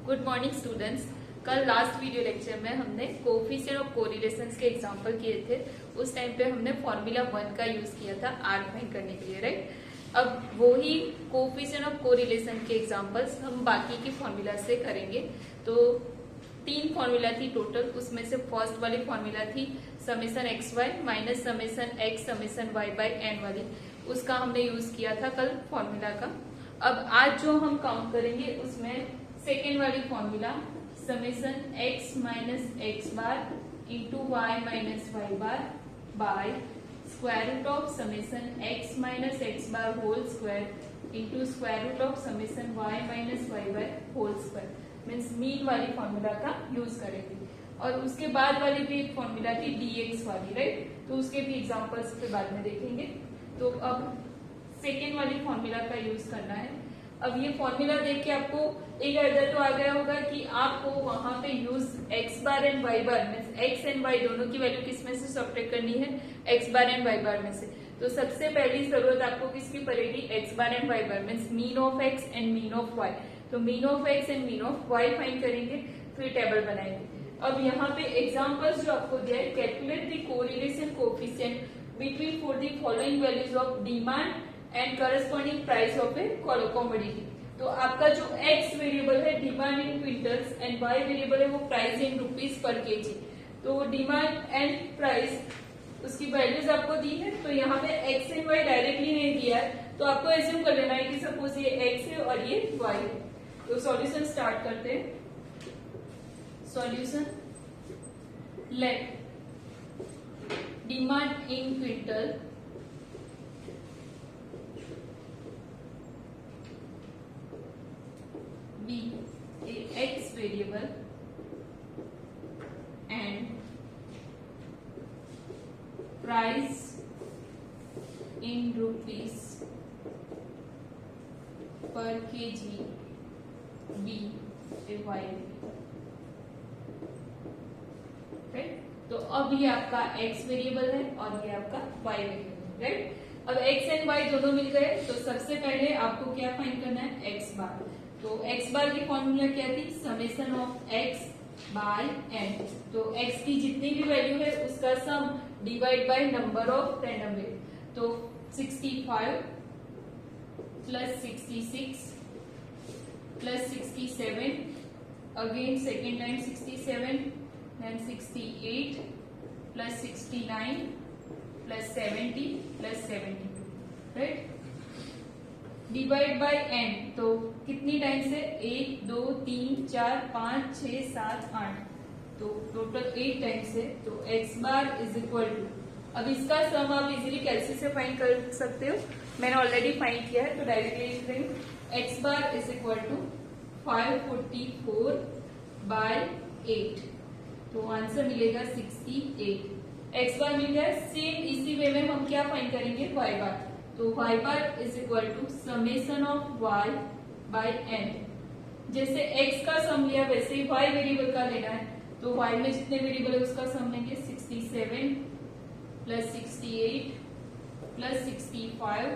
Good morning students. कल last video lecture में हमने कोफिशिएंट ऑफ कोरिलेशंस के एग्जांपल किए थे। उस टाइम पे हमने फॉर्मूला 1 का यूज किया था आर फाइंड करने के लिए, राइट। अब वो ही कोफिशिएंट ऑफ कोरिलेशन के एग्जांपल्स हम बाकी की फॉर्मूला से करेंगे। तो 3 फॉर्मूला थी टोटल, उसमें से फर्स्ट वाली फॉर्मूला थी summation x y minus summation x summation y by n वाली, उसका हमने यूज किया था कल फॉर्मूला का। अब आज जो हम काउंट करेंगे उसमें सेकेंड वाली formula summation x minus x bar into y minus y bar by square root of summation x minus x bar whole square into square root of summation y minus y bar whole square means mean वाली formula का use करेंगे। और उसके बाद वाली भी एक formula थी dx वाली, राइट, तो उसके भी एग्जांपल्स पे बाद में देखेंगे। तो अब सेकेंड वाली फॉर्मूला का यूज करना है। अब ये फॉर्मूला देख के आपको एक आइडिया तो आ गया होगा कि आपको वहां पे use x bar and y bar means x and y दोनों की वैल्यू किस में से सब्ट्रैक्ट करनी है, x bar and y bar में से। तो सबसे पहली जरूरत आपको किसकी पड़ेगी, x bar and y bar means mean of x and mean of y. तो mean of x and mean of y find करेंगे, फिर टेबल बनाएंगे। अब यहाँ पे एग्जाम्पल्स जो आपको दिया है, calculate the correlation coefficient between for the following values of demand and corresponding price of a commodity. तो आपका जो एक्स वेरिएबल है demand in quintals and y variable है वो price in rupees per KG. तो डिमांड एंड प्राइस उसकी values आपको दी है, तो यहाँ पे एक्स एंड वाई डायरेक्टली नहीं दिया है, तो आपको एज्यूम कर लेना है कि सपोज ये एक्स है और ये वाई है। तो सॉल्यूशन स्टार्ट करते हैं। Solution, let demand in quintal be a x variable and price in rupees per kg be a y variable, right. तो अब ये आपका x वेरिएबल है और ये आपका y वेरिएबल, राइट। अब x एंड y दोनों मिल गए, तो सबसे पहले आपको क्या फाइंड करना है, x बार। तो x बार की फॉर्मूला क्या थी, summation of x by n। तो x की जितनी भी वैल्यू है उसका sum divide by number of random variable. तो 65 plus 66 plus 67 again second time 67 then 68 plus 69 plus 70 plus 72, right. Divide by n, तो कितनी टाइम से, 1 2 3 4 5 6 7 8, तो टोटल 8 टाइम से। तो x bar is equal to, अब इसका सम आप इजीली कैसे से फाइंड कर सकते हो, मैंने ऑलरेडी फाइंड किया है तो डायरेक्टली लिख रही हूँ। x bar is equal to 544 by 8, तो आंसर मिलेगा 68। x बार मिल गया। सेम इसी वे में हम क्या फाइंड करेंगे, y बार। तो y bar is equal to summation of y by n। जैसे x का सम लिया वैसे ही y वेरिएबल का लेना है, तो y में जितने वेरिएबल है उसका सम लेंगे। 67 plus 68 plus 65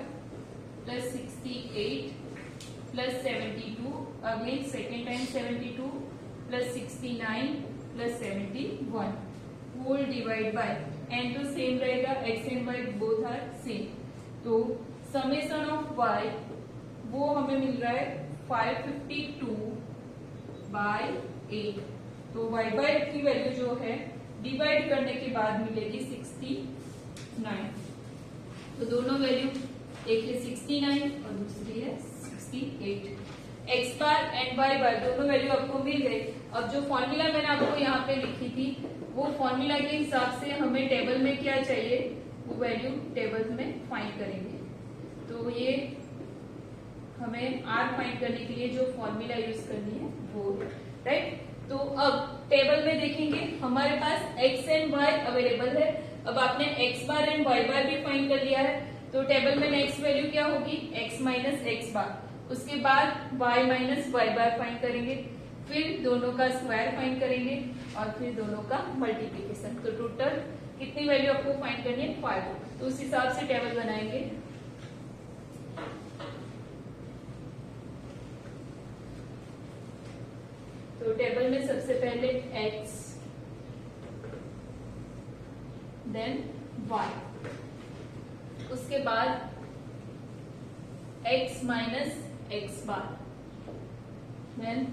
plus 68 plus 72 again second time 72 plus 69 plus 71 whole divide by n, तो सेम रहेगा, x and y both are same. तो समेशन ऑफ y वो हमें मिल रहा है 552 बाय 8। तो y बाय 8 की वैल्यू जो है डिवाइड करने के बाद मिलेगी 69। तो दोनों वैल्यू, एक है 69 और दूसरी है 68। x बार एंड y बार दोनों वैल्यू आपको मिल गई। अब जो फॉर्मूला मैंने आपको यहाँ पे लिखी थी वो फॉर्मूला के हिसाब से हमें टेबल में क्या चाहिए वो वैल्यू टेबल में फाइंड करेंगे। तो ये हमें r फाइंड करने के लिए जो फॉर्मूला यूज करनी है वो, राइट। तो अब टेबल में देखेंगे हमारे पास x एंड y अवेलेबल है। अब आपने x बार एंड y बार भी फाइंड कर लिया है, तो टेबल में नेक्स्ट वैल्यू क्या होगी, x माइनस एक्स बार। उसके बाद y माइनस वाई बार फाइंड करेंगे, फिर दोनों का स्क्वायर फाइंड करेंगे और फिर दोनों का मल्टीप्लीकेशन। तो टोटल कितनी वैल्यू आपको फाइंड करनी है, 5। तो उस हिसाब से टेबल बनाएंगे। तो टेबल में सबसे पहले x, देन y, उसके बाद x minus x bar, then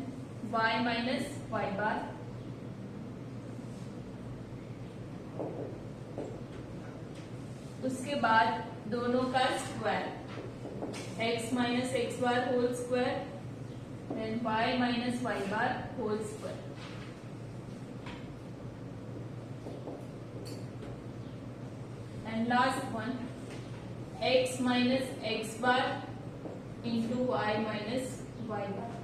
y minus y bar, उसके बाद दोनों का square, x minus x bar whole square, then y minus y bar whole square. And last one x minus x bar into y minus y bar.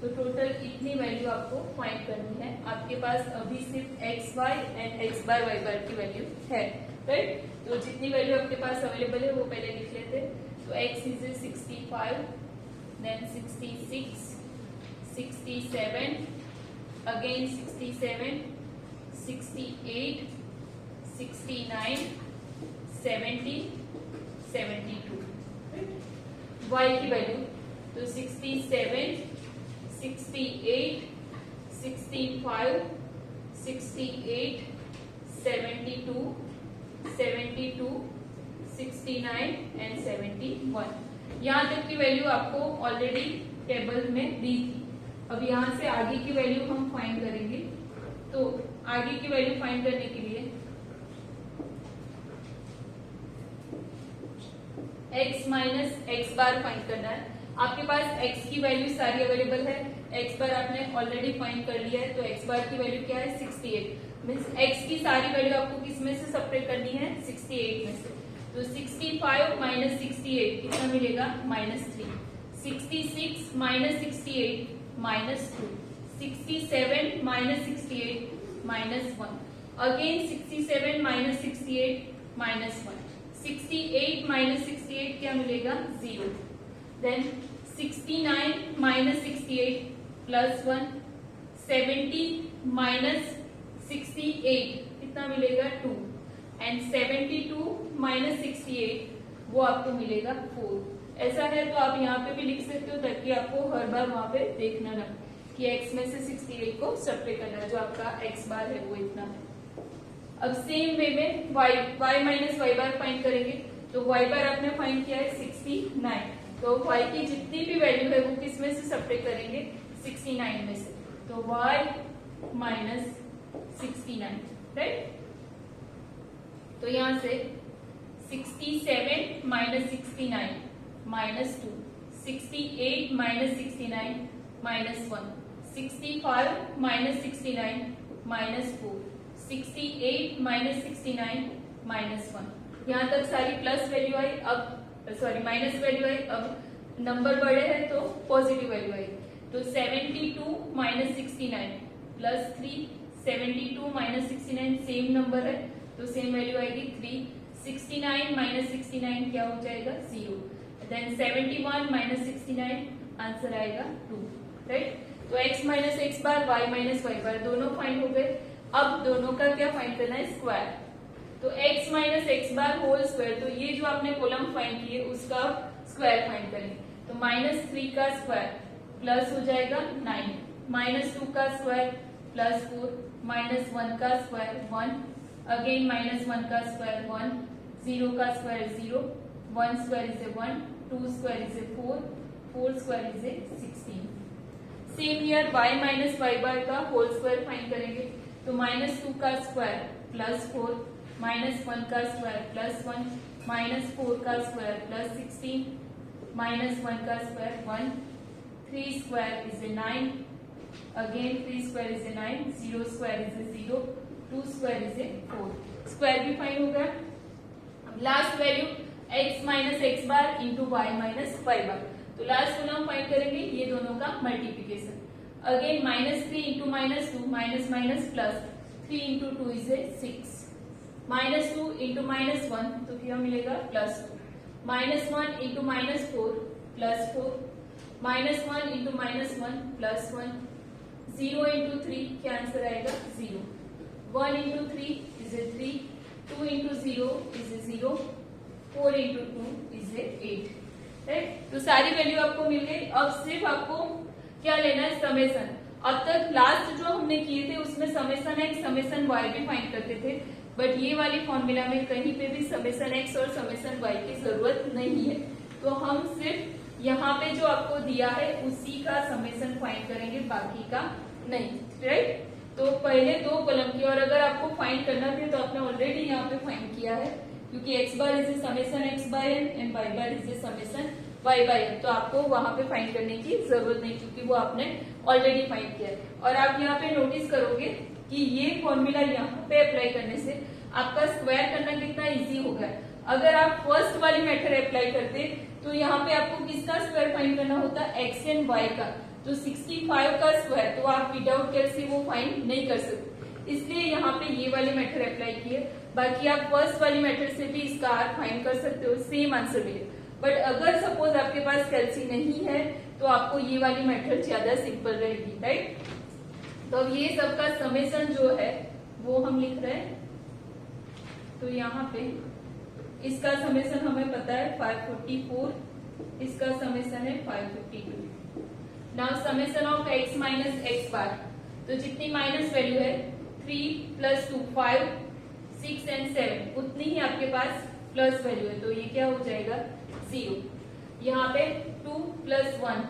तो total इतनी value आपको find करनी है। आपके पास अभी सिर्फ x bar and x bar y बार की value है, राइट। तो जितनी वैल्यू आपके पास अवेलेबल है वो पहले लिख लेते। तो x is 65, then 66, 67, again 67, 68, 69, 70, 72, y की वैल्यू तो 67, 68, 65, 68, 72, 72, 69 एंड 71। यहाँ तक की वैल्यू आपको ऑलरेडी टेबल में दी थी। अब यहाँ से आगे की वैल्यू हम फाइंड करेंगे। तो आगे की वैल्यू फाइंड करने के लिए x माइनस x बार फाइंड करना है। आपके पास x की वैल्यू सारी अवेलेबल है, x बार आपने ऑलरेडी फाइंड कर लिया है। तो x बार की वैल्यू क्या है 68, मीन्स x की सारी वैल्यू आपको किस में से सपरेट करनी है 68 में से। तो 65 माइनस 68 कितना मिलेगा -3, 66 minus 68 -2, 67 minus 68 -1, again 67 minus 68 -1, 68 minus 68 क्या मिलेगा 0, देन 69 माइनस 68 +1, 70 माइनस 68 कितना मिलेगा 2, एंड 72 माइनस 68 वो आपको मिलेगा 4। ऐसा है तो आप यहाँ पे भी लिख सकते हो ताकि आपको हर बार वहां पे देखना ना कि x में से 68 को सब्ट्रैक्ट करना है, जो आपका x बार है वो इतना है। अब सेम वे में y माइनस y बार फाइंड करेंगे। तो y बार आपने फाइंड किया है 69, तो y की जितनी भी वैल्यू है वो किस में से सब्ट्रैक्ट करेंगे 69 में से। तो y माइनस 69, राइट। तो यहां से 67 माइनस 69 -2, 68 माइनस 69 -1, 65 माइनस 69 -4, 68 माइनस 69 -1। यहाँ तक सारी प्लस वैल्यू आई, अब सॉरी माइनस वैल्यू आई। अब नंबर बड़े हैं तो पॉजिटिव वैल्यू आई। तो 72 माइनस 69 +3, 72 माइनस 69 सेम नंबर है तो सेम वैल्यू आएगी 3, 69 माइनस 69 क्या हो जाएगा 0, देन 71 माइनस 69 आंसर आएगा 2, राइट। तो x माइनस x बार y माइनस y बार दोनों फाइंड हो गए। अब दोनों का क्या फाइंड करना है स्क्वायर। तो x minus x bar whole square, तो ये जो आपने कॉलम फाइंड किए उसका स्क्वायर फाइंड करेंगे। तो -3 का स्क्वायर प्लस हो जाएगा 9, -2 का स्क्वायर +4, -1 का स्क्वायर 1, अगेन -1 का स्क्वायर 1, 0 का square 0, 1 square is 1, 2 square is 4, 4 square is 16। Same here y minus y बार का होल स्क्वायर फाइंड करेंगे। तो -2 का स्क्वायर +4, -1 का स्क्वायर +1, -4 का स्क्वायर +16, -1 का square 1, 3 square is 9, again 3 square is 9, 0 square is 0, 2 square is 4। Square भी फाइंड होगा। Last value x minus x bar into y minus y bar. तो लास्ट को हम फाइंड करेंगे ये दोनों का multiplication. Again -3 into -2 minus minus plus, 3 into 2 is 6, -2 into -1 तो क्या मिलेगा +2, -1 इंटू -4 +4, -1 इंटू -1 +1, 0 इंटू 3 क्या आंसर आएगा 0, 1 into 3 is 3, 2 into 0 is 0, 4 into 2 is 8, right. तो सारी वैल्यू आपको मिल गई। अब सिर्फ आपको क्या लेना है, समेसन। अब तक लास्ट जो हमने किए थे उसमें समेसन एक्स समेसन वाई भी फाइंड करते थे, बट ये वाली फॉर्मूला में कहीं पे भी समेसन एक्स और समेसन वाई की जरूरत नहीं है। तो हम सिर्फ यहाँ पे जो आपको दिया है उसी का समेसन फाइंड करेंगे, बाकी का नहीं, राइट। तो पहले दो कॉलम की, और अगर आपको फाइंड करना थे तो आपने ऑलरेडी यहाँ पे फाइंड किया है, क्योंकि x bar is a summation x by n and y bar is a summation y by n, तो आपको वहां पे फाइंड करने की जरूरत नहीं, क्योंकि वो आपने ऑलरेडी फाइंड किया है। और आप यहाँ पे नोटिस करोगे कि ये फॉर्मूला यहाँ पे अप्लाई करने से आपका स्क्वायर करना कितना इजी हो गया। अगर आप फर्स्ट वाली मेथड अप्लाई करते तो यहाँ पे आपको किसका स्क्वायर फाइंड करना होता, x एंड y का। तो 65 का स्क्वायर तो आप विदाउट कैलसी वो फाइंड नहीं कर सकते, इसलिए यहाँ पे ये वाली मेथड अप्लाई की है। बाकी आप फर्स्ट वाली मेथड से भी इसका आर फाइंड कर सकते हो, सेम आंसर मिले। बट अगर सपोज आपके पास कैलसी नहीं है तो आपको ये वाली मेथड ज्यादा सिंपल रहेगी, राइट। तो अब ये सबका समेसन जो है वो हम लिख रहे हैं। तो यहाँ पे इसका समेसन हमें पता है 544, इसका समेसन है 552। Now summation of x minus x bar, तो जितनी माइनस वैल्यू है 3 प्लस 2 5 6 एंड 7 उतनी ही आपके पास प्लस वैल्यू है, तो ये क्या हो जाएगा 0। यहाँ पे 2 plus 1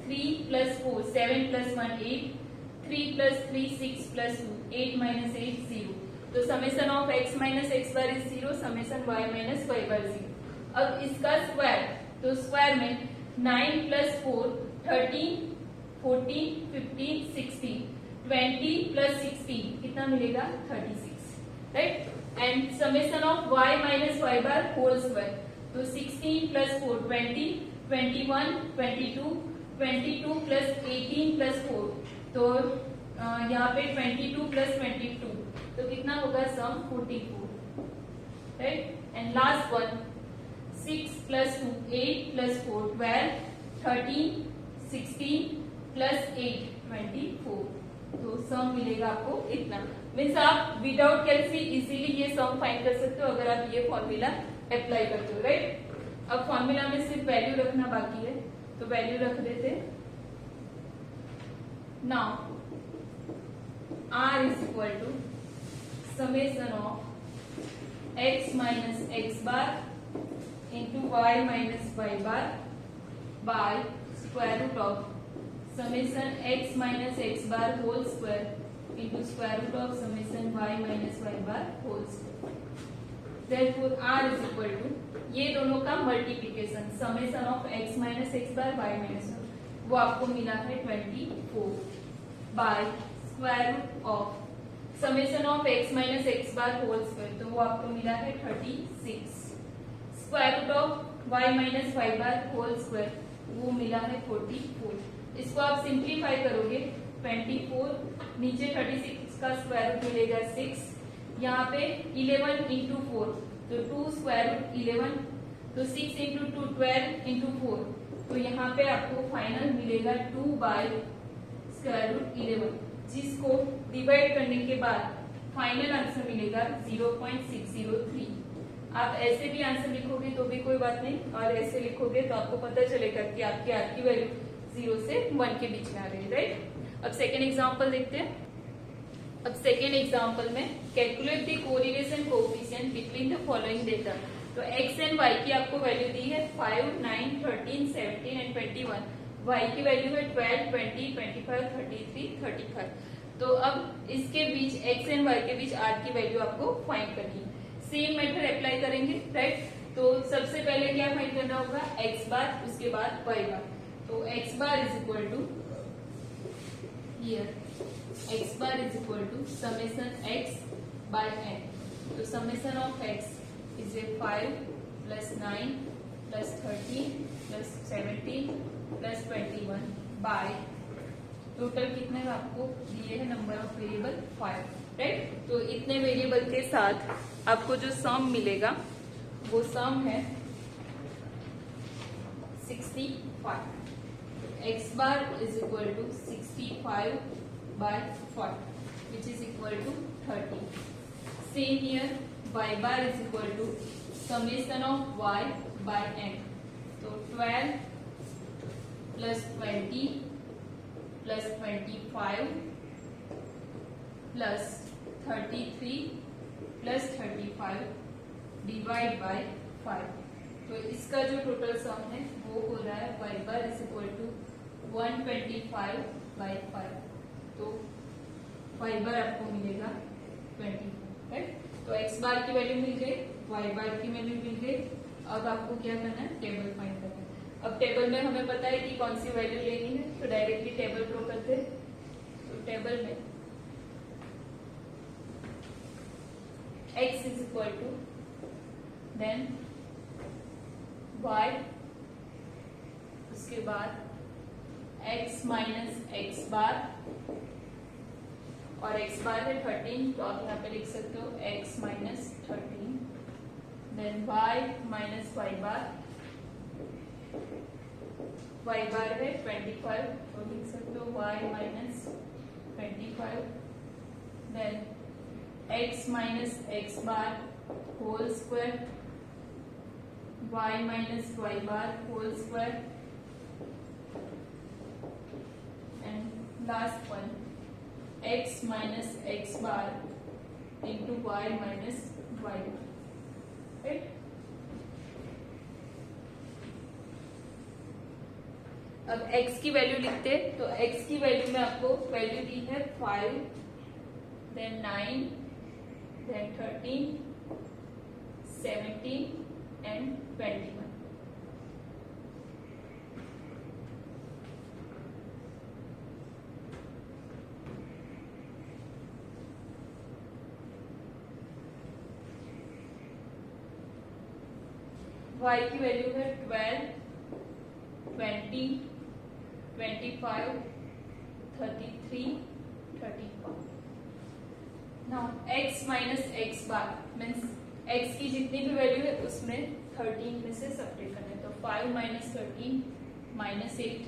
3 plus 4 7 plus 1 8 3 plus 3 6 plus 2 8 minus 8 0। तो summation of x minus x bar is 0, summation y minus y bar 0। अब इसका स्क्वायर, तो स्क्वायर में 9 प्लस 4 13 14 15 16 20 प्लस 16 कितना मिलेगा 36, right. And summation of y minus y bar whole square, तो 16 plus 4 20 21 22 22 plus 18 plus 4, तो यहाँ पे 22 प्लस 22 तो कितना होगा सम 44, right. And last one 6 plus 2 8 plus 4 12 13 16 plus 8 24, तो सम मिलेगा आपको इतना। मीन्स आप विदाउट कैलसी इजीली ये सम फाइंड कर सकते हो अगर आप ये फॉर्मूला अप्लाई करते हो, राइट। अब फॉर्मूला में सिर्फ वैल्यू रखना बाकी है, तो वैल्यू रख देते। Now R is equal to summation of x minus x bar into y minus y bar by square root of summation x minus x bar whole square into square root of summation y minus y bar whole square. Therefore R is equal to ये दोनों का multiplication, summation of x minus x bar y minus वो आपको मिला है 24 by square root of summation of x minus x bar whole square, तो वो आपको मिला है 36 square root of y minus y bar whole square, वो मिला है 44। इसको आप सिंप्लीफाई करोगे 24 नीचे 36 का स्क्वायर रूट मिलेगा 6, यहाँ पे 11 इंटू 4 तो 2 स्क्वायर रूट 11, तो 6 इंटू 2 12 इंटू 4, तो यहाँ पे आपको फाइनल मिलेगा 2 बाय स्क्वायर रूट 11, जिसको डिवाइड करने के बाद फाइनल आंसर मिलेगा 0.603। आप ऐसे भी आंसर लिखोगे तो भी कोई बात नहीं, और ऐसे लिखोगे तो आपको पता चलेगा कि आपकी आर की वैल्यू 0 से 1 के बीच में आ रही है, राइट। अब सेकेंड एग्जाम्पल देखते हैं। अब सेकेंड एग्जाम्पल में calculate the correlation coefficient between the following data. तो x एंड y की आपको वैल्यू दी है 5 9 13 17 एंड 21, y की वैल्यू है 12 20 25 33 35। तो अब इसके बीच x एंड y के बीच r की वैल्यू आपको फाइंड करनी है। सेम मेथड अप्लाई करेंगे, राइट। तो सबसे पहले क्या फाइंड करना होगा x बार, उसके बाद y बार। तो x bar is equal to here x bar is equal to summation x by n। तो summation of x is a 5 plus 9 plus 13 plus 17 plus 21 by total कितने आपको दिए हैं नंबर ऑफ वेरिएबल 5, राइट। तो इतने variable के साथ आपको जो सम मिलेगा वो सम है 65। x bar is equal to 65 by 5 which is equal to 30। Same here y bar is equal to summation of y by n। तो 12 plus 20 plus 25 plus 33 plus 35 divide by 5। तो इसका जो टोटल सम है वो हो रहा है y bar is equal to 125 by 5। तो y बार आपको मिलेगा 20, राइट। तो x बार की वैल्यू मिल गई, y बार की वैल्यू मिल गई। अब आपको क्या करना है, टेबल फाइंड करना है। अब टेबल में हमें पता है कि कौन सी वैल्यू लेनी है, तो डायरेक्टली टेबल ड्रॉ करते हैं। तो टेबल में x is equal to then y, उसके बाद x माइनस एक्स बार, और x बार है 13, तो आप यहाँ पे लिख सकते हो x minus 13, then y minus y bar है 25, तो लिख सकते हो y minus 25, then x minus x bar whole square, y minus y bar whole square, and last one x minus x bar into y minus y bar, right. अब x की value लिखते हैं, तो x की value में आपको value दी है 5, then 9, then 13, 17 and 21। y की वैल्यू है 12, 20, 25, 33, 34। नाउ x माइनस एक्स बार मीन्स x की जितनी भी वैल्यू है उसमें 13 में से सब्ट्रैक्ट करना है। तो 5 minus 13 minus 8,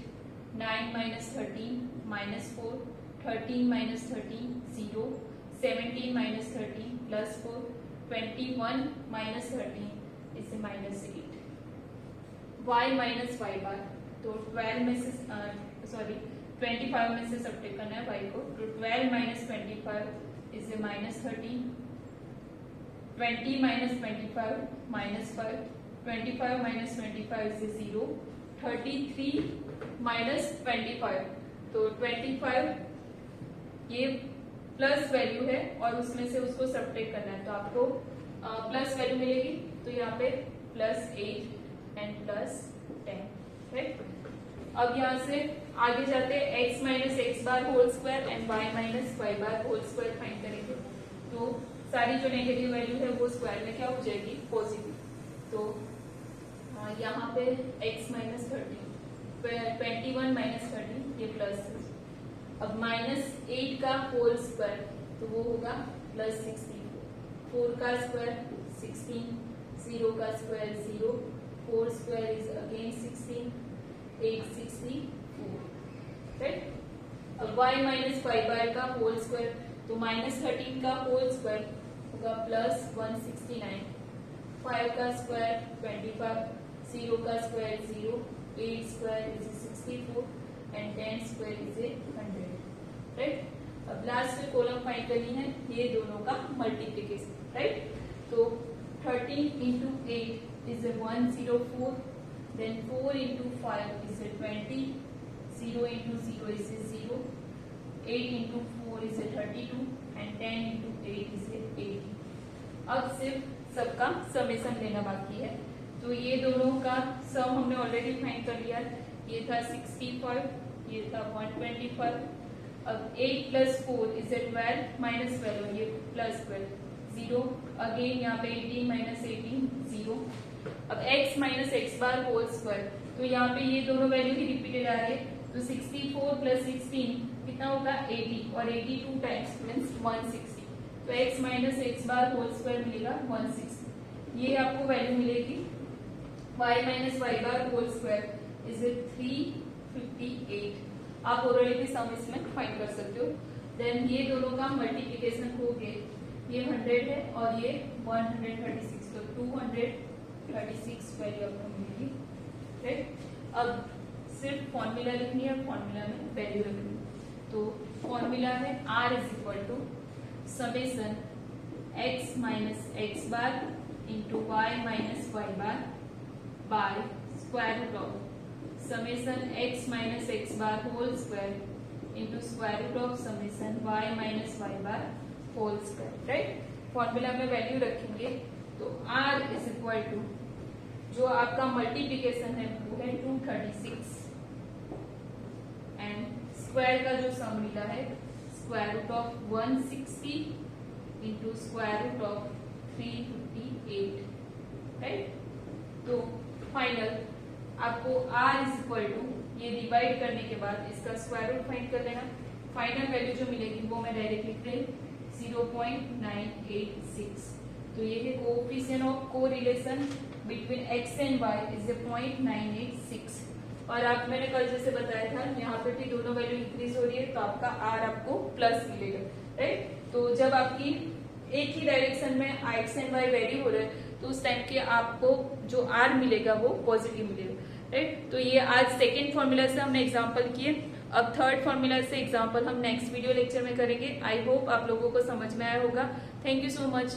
9 minus 13 minus 4, 13 minus 13 0, 17 minus 13 plus 4, 21 minus 13 इसे minus 8। y minus y bar, तो 12 में से 25 में से सब्ट्रैक्ट करना है y को, तो 12 minus 25 is minus 13, 20 minus 25 minus 5, 25 minus 25 is 0, 33 minus 25, तो 25 ये प्लस वैल्यू है और उसमें से उसको सब्ट्रैक्ट करना है, तो आपको प्लस वैल्यू मिलेगी। तो यहाँ पे प्लस 8 एंड प्लस 10, राइट। अब यहाँ से आगे जाते हैं x minus x bar whole square and y minus y bar whole square find करेंगे। तो सारी जो नेगेटिव वैल्यू है वो स्क्वायर में क्या हो जाएगी, पॉजिटिव। तो यहाँ पे x माइनस 13, 21 माइनस 13 ये प्लस है। अब माइनस 8 का होल स्क्वायर, तो वो होगा प्लस 64, 4 का स्क्वायर 16, 0 का square 0, 4 square is again 16, 864, right. अब y माइनस y बार का होल स्क्वायर, तो माइनस 13 का होल स्क्वायर होगा प्लस 169, 5 का स्क्वायर 25, 0 का square 0, 8 square is 64 and 10 square is 100, right. अब लास्ट कॉलम फाइंड करनी है ये दोनों का मल्टीप्लिकेशन, राइट। तो 13 into 8 is a 104, then 4 into 5 is a 20, 0 into 0 is a 0, 8 into 4 is a 32 and 10 into 8 is a 80। अब सिर्फ सबका समेशन लेना बाकी है। तो ये दोनों का सम हमने ऑलरेडी फाइंड कर लिया, ये था 65, ये था 125। अब 8 प्लस 4 इज 12 माइनस 12, ये प्लस 12, 0, अगेन यहाँ पे 18 माइनस 18 0। अब x minus x bar whole square, तो यहाँ पे ये दोनों वैल्यू ही रिपीटेड आ रही है, तो 64 प्लस 16 कितना होगा 80, और 82 टाइम्स मीन्स 160, तो x minus x bar whole square मिलेगा 160। ये आपको वैल्यू मिलेगी। y minus y bar whole square is 358। आप ऑलरेडी सम इसमें फाइंड कर सकते हो। देन ये दोनों का मल्टीप्लिकेशन हो गए, ये 100 है और ये 136, तो 236 वैल्यू आपको मिलेगी, राइट। अब सिर्फ फॉर्मूला लिखनी है, फॉर्मूला में वैल्यू रखनी है। तो फॉर्मूला है R is equal to summation x minus x bar into y minus y bar by square root of summation x minus x bar whole square into square root of summation y minus y bar whole square, right. Formula में value रखेंगे तो R is equal to जो आपका multiplication है वो है 236 and square का जो सम मिला है square root of 160 into square root of 358, right. तो फाइनल आपको R इज इक्वल टू ये डिवाइड करने के बाद इसका स्क्वायर रूट फाइंड कर लेना। फाइनल वैल्यू जो मिलेगी वो मैं डायरेक्ट लिख रही 0.986। तो ये है coefficient of correlation between x and y is 0.986। और आप मैंने कल जैसे बताया था यहाँ पे भी दोनों वैल्यू इंक्रीज हो रही है तो आपका R आपको प्लस मिलेगा, राइट। तो जब आपकी एक ही डायरेक्शन में x एंड y वेरी हो रहे हैं तो उस टाइम के आपको जो R मिलेगा वो पॉजिटिव मिलेगा, राइट। तो ये आज सेकेंड फॉर्मूला से हमने एग्जाम्पल किए। अब थर्ड फॉर्मूला से एग्जाम्पल हम नेक्स्ट वीडियो लेक्चर में करेंगे। आई होप आप लोगों को समझ में आया होगा। Thank you so much.